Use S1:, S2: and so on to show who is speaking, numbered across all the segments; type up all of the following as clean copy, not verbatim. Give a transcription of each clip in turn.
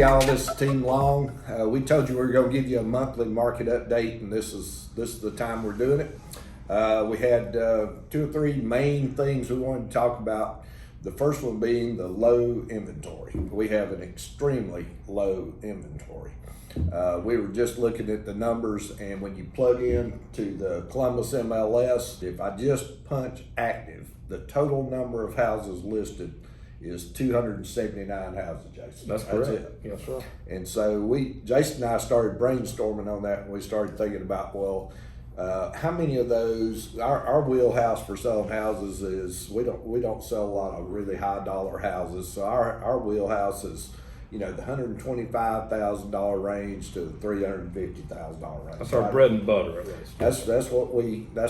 S1: y'all, this is Team Long. We told you we were going to give you a monthly market update, and this is the time we're doing it. We had 2 or 3 main things we wanted to talk about. The first one being the low inventory. We have an extremely low inventory. We were just looking at the numbers, and when you plug in to the Columbus MLS, if I just punch active, the total number of houses listed is 279 houses, Jason.
S2: That's correct.
S1: it.
S2: Yes, sir.
S1: And so Jason and I started brainstorming on that, and we started thinking about, well, how many of those, our wheelhouse for selling houses is we don't sell a lot of really high dollar houses. So our wheelhouse is, the $125,000 range to the $350,000 range.
S2: That's our bread and butter, at least.
S1: That's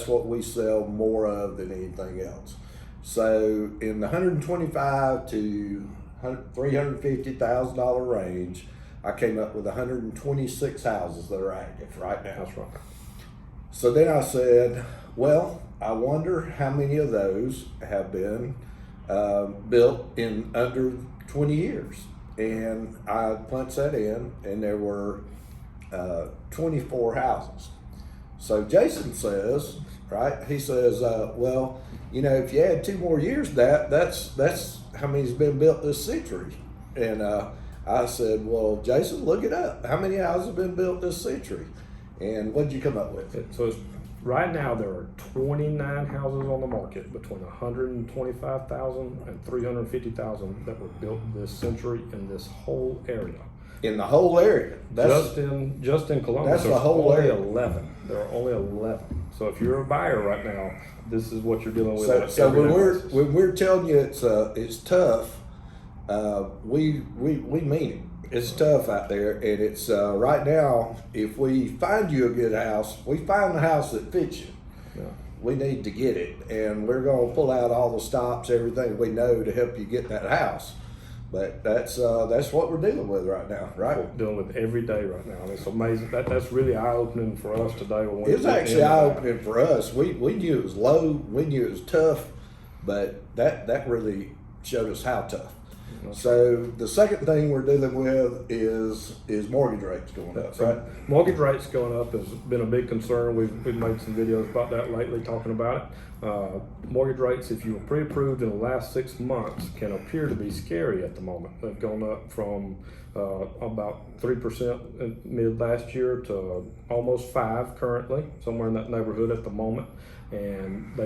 S1: what we sell more of than anything else. So in the $125,000 to $350,000 range, I came up with 126 houses that are active right now.
S2: That's right.
S1: So then I said, well, I wonder how many of those have been built in under 20 years. And I punched that in, and there were 24 houses. So Jason says, right? He says, well, if you add 2 more years to that's how many's been built this century. And I said, well, Jason, look it up. How many houses have been built this century? And what did you come up with?
S2: So right now there are 29 houses on the market between 125,000 and 350,000 that were built this century in this whole area.
S1: In the whole area?
S2: Just in Columbus,
S1: that's the whole
S2: only
S1: area.
S2: 11. There are only 11. So if you're a buyer right now, this is what you're dealing with.
S1: So when we're telling you it's tough, we mean it. It's tough out there, and it's right now. If we find you a good house, we find a house that fits you.
S2: Yeah.
S1: We need to get it, and we're going to pull out all the stops, everything we know to help you get that house. But that's what we're dealing with right now, right?
S2: We're dealing with every day right now. And it's amazing. That's really eye-opening for us today.
S1: It's actually eye-opening for us. We knew it was low, we knew it was tough, but that really showed us how tough. So the second thing we're dealing with is mortgage rates going up, right?
S2: Mortgage rates going up has been a big concern. We've made some videos about that lately, talking about it. Mortgage rates, if you were pre-approved in the last 6 months, can appear to be scary at the moment. They've gone up from about 3% in mid last year to almost 5% currently, somewhere in that neighborhood at the moment. And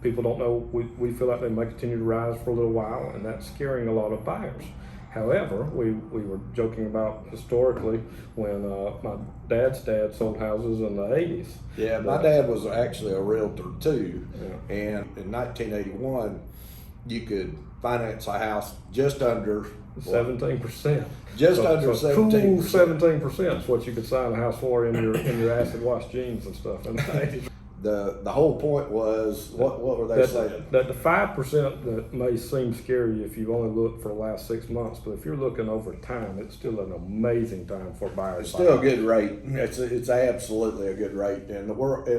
S2: people don't know, we feel like they may continue to rise for a little while, and that's scaring a lot of buyers. However, we were joking about historically when my dad's dad sold houses in the 80s.
S1: Yeah, my dad was actually a realtor too.
S2: Yeah.
S1: And in 1981, you could finance a house just under
S2: 17%.
S1: Just under 17%.
S2: Cool 17% is what you could sign a house for in your acid wash jeans and stuff in the 80s.
S1: The whole point was, what were they saying?
S2: That the 5% that may seem scary if you only look for the last 6 months, but if you're looking over time, it's still an amazing time for buyers.
S1: It's still a good rate. It's absolutely a good rate, and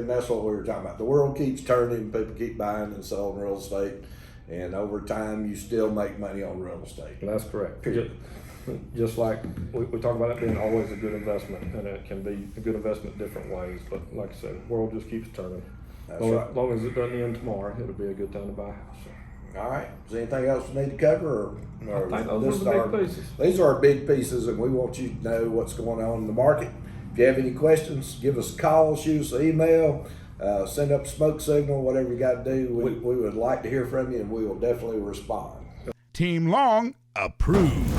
S1: that's what we were talking about. The world keeps turning. People keep buying and selling real estate, and over time, you still make money on real estate.
S2: That's correct. Just like we talk about it being always a good investment, and it can be a good investment different ways. But like I said, the world just keeps turning.
S1: That's right.
S2: As long as it doesn't end tomorrow, it'll be a good time to buy a house. So.
S1: All right. Is there anything else we need to cover?
S2: I think those are the big pieces.
S1: These are our big pieces, and we want you to know what's going on in the market. If you have any questions, give us a call, shoot us an email, send up a smoke signal, whatever you got to do. We would like to hear from you, and we will definitely respond.
S3: Team Long approved.